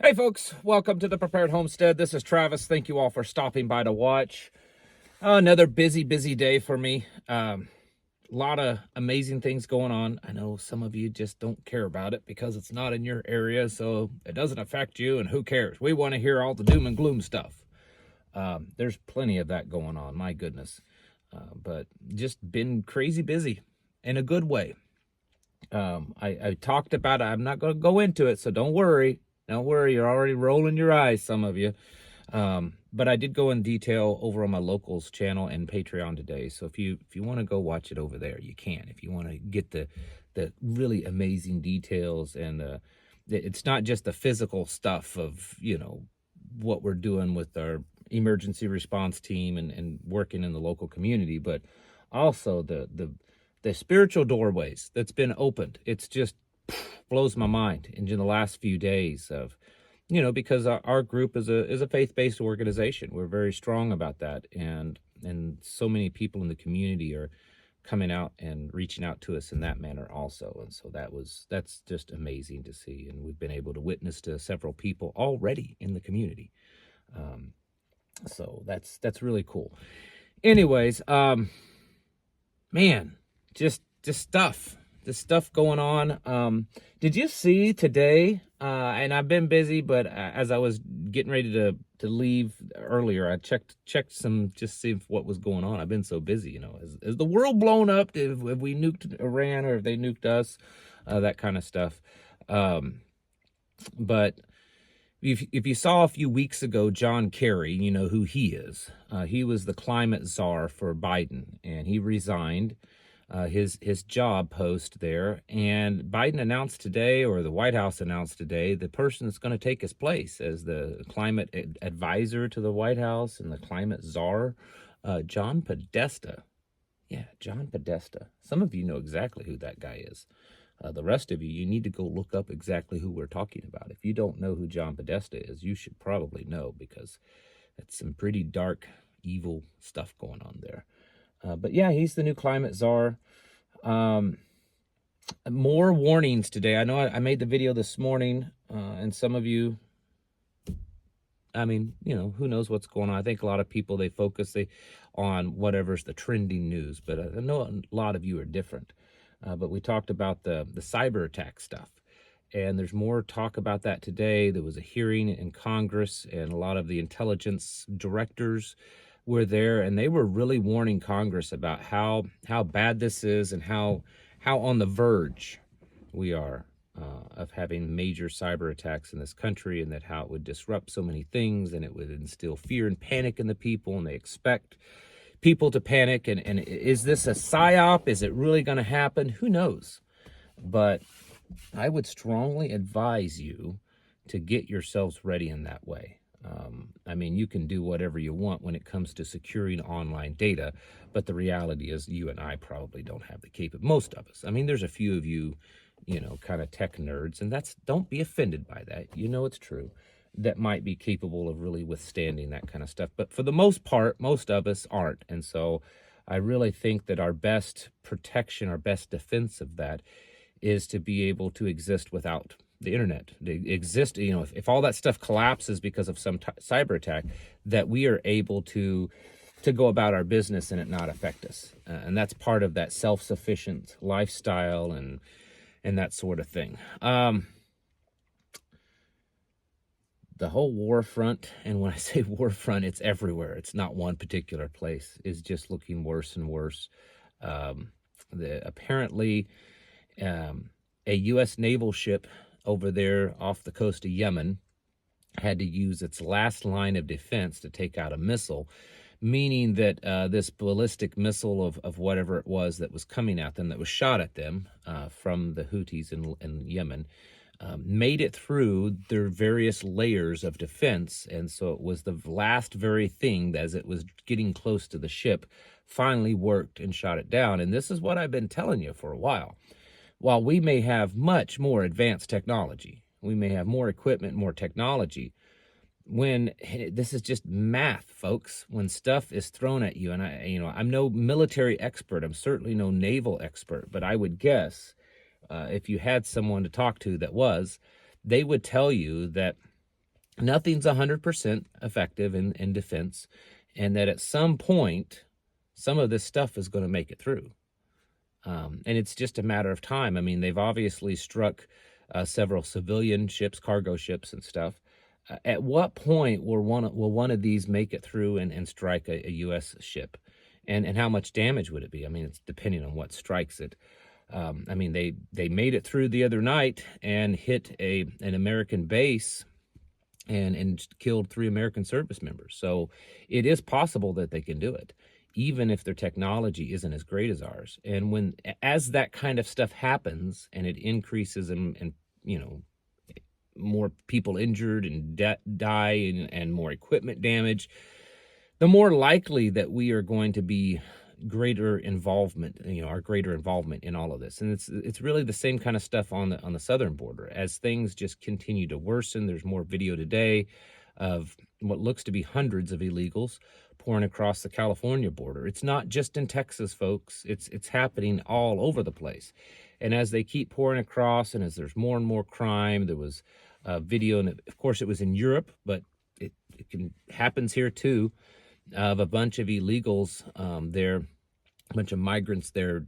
Hey folks, welcome to the Prepared Homestead. This is Travis. Thank you all for stopping by to watch. Another busy day for me. A lot of amazing things going on. I know some of you just don't care about it because it's not in your area, so it doesn't affect you, and who cares? We want to hear all the doom and gloom stuff. There's plenty of that going on, my goodness. But just been crazy busy in a good way. I talked about it. I'm not going to go into it, so don't worry. Don't worry, you're already rolling your eyes, some of you. But I did go in detail over on my locals channel and Patreon today. So if you want to go watch it over there, you can. If you want to get the really amazing details, and it's not just the physical stuff of, you know, what we're doing with our emergency response team and working in the local community, but also the spiritual doorways that's been opened. It's just blows my mind in the last few days of, you know, because our group is a faith-based organization. We're very strong about that, and so many people in the community are coming out and reaching out to us in that manner also. And so that's just amazing to see, and we've been able to witness to several people already in the community. So that's really cool. Anyways, man, just stuff. This stuff going on. Did you see today, and I've been busy, but as I was getting ready to leave earlier, I checked some, just see what was going on. I've been so busy, you know. Is the world blown up? If we nuked Iran, or if they nuked us, that kind of stuff. But if you saw a few weeks ago, John Kerry, you know who he is. He was the climate czar for Biden, and he resigned his job post there, and Biden announced today, or the White House announced today, the person that's going to take his place as the climate advisor to the White House and the climate czar, John Podesta. Yeah, John Podesta. Some of you know exactly who that guy is. The rest of you need to go look up exactly who we're talking about. If you don't know who John Podesta is, you should probably know, because it's some pretty dark, evil stuff going on there. But yeah, he's the new climate czar. More warnings today. I know I made the video this morning, and some of you, I mean, you know, who knows what's going on. I think a lot of people, they focus on whatever's the trending news, but I know a lot of you are different. But we talked about the cyber attack stuff, and there's more talk about that today. There was a hearing in Congress, and a lot of the intelligence directors were there, and they were really warning Congress about how bad this is, and how on the verge we are of having major cyber attacks in this country, and that how it would disrupt so many things, and it would instill fear and panic in the people, and they expect people to panic. And is this a psyop? Is it really going to happen? Who knows? But I would strongly advise you to get yourselves ready in that way. I mean, you can do whatever you want when it comes to securing online data, but the reality is you and I probably don't have the capability. Most of us. I mean, there's a few of you, you know, kind of tech nerds, and don't be offended by that. You know, it's true, that might be capable of really withstanding that kind of stuff. But for the most part, most of us aren't. And so I really think that our best protection, our best defense of that is to be able to exist without the internet. Exist, you know, if all that stuff collapses because of some cyber attack, that we are able to go about our business and it not affect us. And that's part of that self-sufficient lifestyle and that sort of thing. The whole Warfront, and when I say Warfront, it's everywhere. It's not one particular place, is just looking worse and worse. Apparently, a U.S. naval ship over there off the coast of Yemen had to use its last line of defense to take out a missile, meaning that this ballistic missile of whatever it was that was coming at them, that was shot at them from the Houthis in Yemen, made it through their various layers of defense. And so it was the last very thing, as it was getting close to the ship, finally worked and shot it down. And this is what I've been telling you for a while. While we may have much more advanced technology, we may have more equipment, more technology, when this is just math, folks, when stuff is thrown at you, and I'm no military expert, I'm certainly no naval expert, but I would guess if you had someone to talk to that was, they would tell you that nothing's 100% effective in defense, and that at some point, some of this stuff is going to make it through. And it's just a matter of time. I mean, they've obviously struck several civilian ships, cargo ships and stuff. At what point will one of these make it through and strike a U.S. ship? And how much damage would it be? I mean, it's depending on what strikes it. I mean, they made it through the other night and hit an American base and killed 3 American service members. So it is possible that they can do it, even if their technology isn't as great as ours. And as that kind of stuff happens and it increases and you know, more people injured and die and more equipment damage, the more likely that we are going to be greater involvement, our greater involvement in all of this. And it's really the same kind of stuff on the southern border. As things just continue to worsen, there's more video today of what looks to be hundreds of illegals pouring across the California border. It's not just in Texas, folks. It's happening all over the place. And as they keep pouring across, and as there's more and more crime, there was a video, and of course it was in Europe, but it happens here too, of a bunch of illegals there, a bunch of migrants there,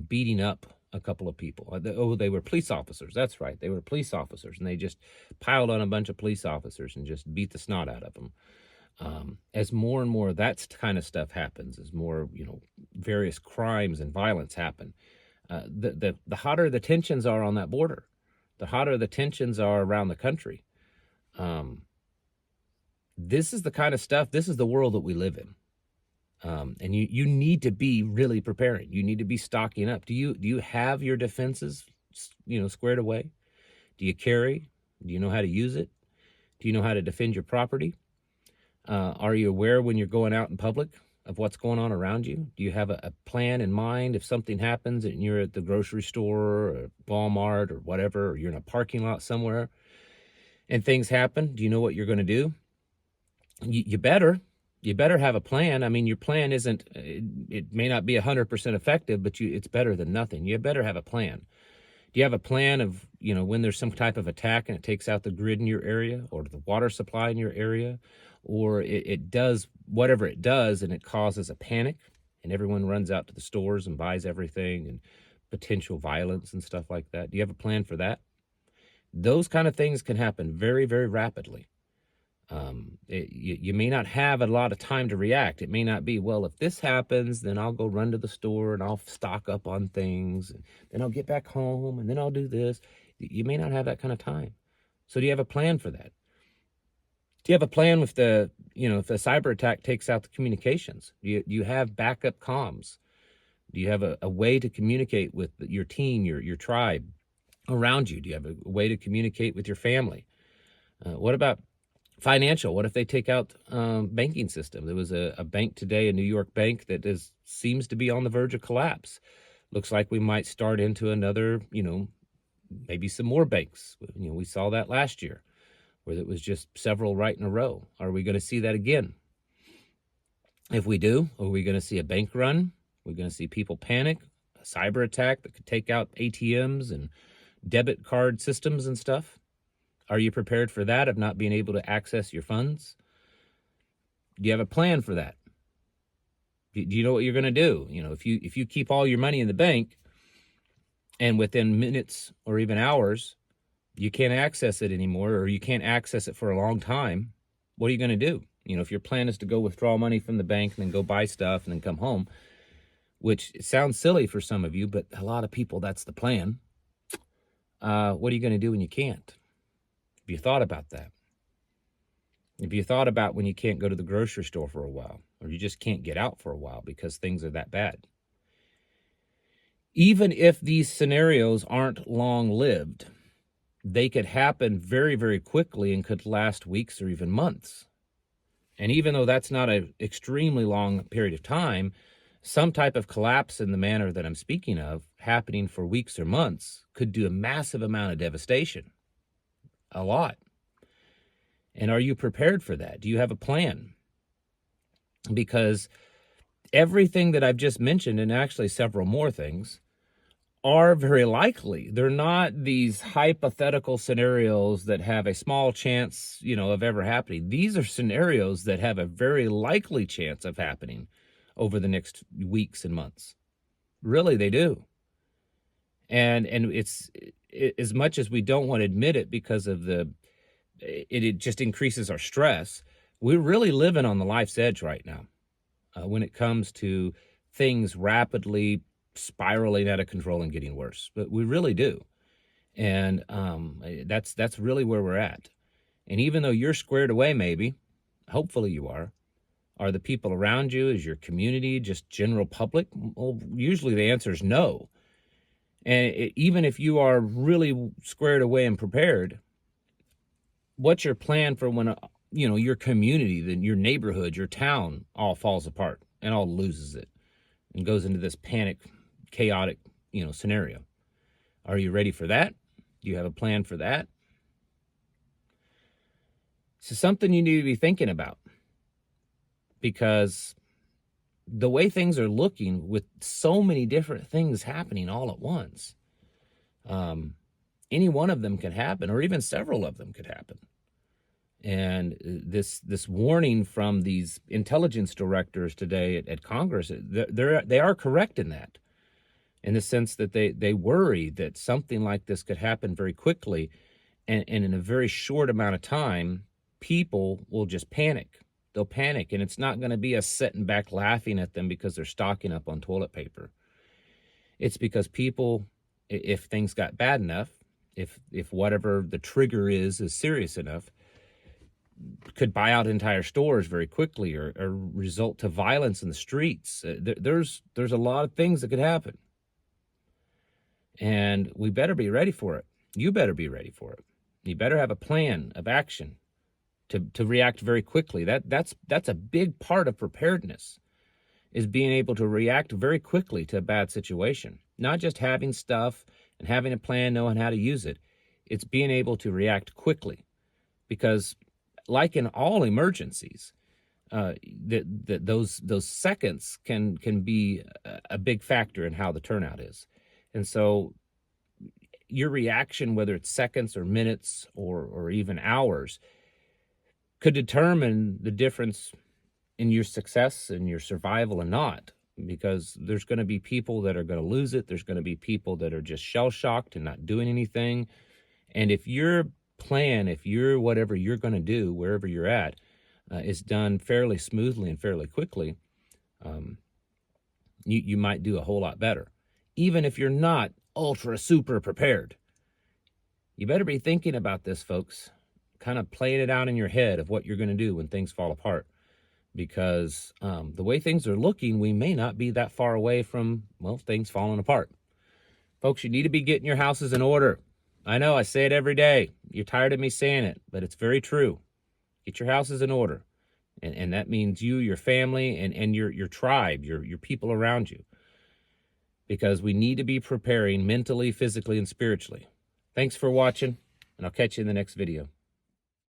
beating up a couple of people. They were police officers. That's right. They were police officers, and they just piled on a bunch of police officers and just beat the snot out of them. As more and more of that kind of stuff happens, as more, various crimes and violence happen, the hotter the tensions are on that border, the hotter the tensions are around the country. This is the kind of stuff, this is the world that we live in. And you need to be really preparing. You need to be stocking up. Do you have your defenses, squared away? Do you carry? Do you know how to use it? Do you know how to defend your property? Are you aware when you're going out in public of what's going on around you? Do you have a plan in mind if something happens and you're at the grocery store or Walmart or whatever, or you're in a parking lot somewhere and things happen? Do you know what you're going to do? You better have a plan. I mean, your plan it may not be 100% effective, but it's better than nothing. You better have a plan. Do you have a plan of, when there's some type of attack and it takes out the grid in your area or the water supply in your area, or it does whatever it does and it causes a panic and everyone runs out to the stores and buys everything and potential violence and stuff like that? Do you have a plan for that? Those kind of things can happen very, very rapidly. You may not have a lot of time to react. It may not be, well, if this happens, then I'll go run to the store and I'll stock up on things, and then I'll get back home and then I'll do this. You may not have that kind of time. So do you have a plan for that? Do you have a plan with if the cyber attack takes out the communications? Do you have backup comms? Do you have a way to communicate with your team, your tribe around you? Do you have a way to communicate with your family? What about financial? What if they take out banking system? There was a bank today, a New York bank, that seems to be on the verge of collapse. Looks like we might start into another, maybe some more banks. We saw that last year, where it was just several right in a row. Are we going to see that again? If we do, are we going to see a bank run? We're going to see people panic, a cyber attack that could take out ATMs and debit card systems and stuff? Are you prepared for that, of not being able to access your funds? Do you have a plan for that? Do you know what you're going to do? If you keep all your money in the bank and within minutes or even hours, you can't access it anymore, or you can't access it for a long time, what are you going to do? If your plan is to go withdraw money from the bank and then go buy stuff and then come home, which sounds silly for some of you, but a lot of people, that's the plan. What are you going to do when you can't? Have you thought about that? Have you thought about when you can't go to the grocery store for a while, or you just can't get out for a while because things are that bad? Even if these scenarios aren't long-lived, they could happen very, very quickly and could last weeks or even months. And even though that's not an extremely long period of time, some type of collapse in the manner that I'm speaking of, happening for weeks or months, could do a massive amount of devastation. A lot. And are you prepared for that? Do you have a plan? Because everything that I've just mentioned, and actually several more things, are very likely. They're not these hypothetical scenarios that have a small chance, you know, of ever happening. These are scenarios that have a very likely chance of happening over the next weeks and months. Really, they do. And it's as much as we don't want to admit it because of it just increases our stress. We're really living on the life's edge right now when it comes to things rapidly spiraling out of control and getting worse. But we really do. And that's really where we're at. And even though you're squared away, maybe, hopefully you are the people around you, is your community, just general public? Well, usually the answer is no. And even if you are really squared away and prepared, what's your plan for when, your community, then your neighborhood, your town all falls apart and all loses it and goes into this panic, chaotic, scenario? Are you ready for that? Do you have a plan for that? So something you need to be thinking about, because the way things are looking with so many different things happening all at once, any one of them could happen, or even several of them could happen. And this warning from these intelligence directors today at Congress, they are correct in that, in the sense that they worry that something like this could happen very quickly, and in a very short amount of time, people will just panic. They'll panic, and it's not going to be us sitting back laughing at them because they're stocking up on toilet paper. It's because people, if things got bad enough, if whatever the trigger is serious enough, could buy out entire stores very quickly, or result to violence in the streets. There's a lot of things that could happen. And we better be ready for it. You better be ready for it. You better have a plan of action to react very quickly. That's a big part of preparedness, is being able to react very quickly to a bad situation. Not just having stuff and having a plan, knowing how to use it. It's being able to react quickly, because like in all emergencies, those seconds can be a big factor in how the turnout is. And so your reaction, whether it's seconds or minutes or even hours, could determine the difference in your success and your survival and not. Because there's going to be people that are going to lose it. There's going to be people that are just shell-shocked and not doing anything. And if your plan, if your whatever you're going to do, wherever you're at, is done fairly smoothly and fairly quickly, you might do a whole lot better. Even if you're not ultra super prepared. You better be thinking about this, folks. Kind of playing it out in your head of what you're going to do when things fall apart. Because the way things are looking, we may not be that far away from, things falling apart. Folks, you need to be getting your houses in order. I know, I say it every day. You're tired of me saying it, but it's very true. Get your houses in order. And that means you, your family, and your tribe, your people around you. Because we need to be preparing mentally, physically, and spiritually. Thanks for watching, and I'll catch you in the next video.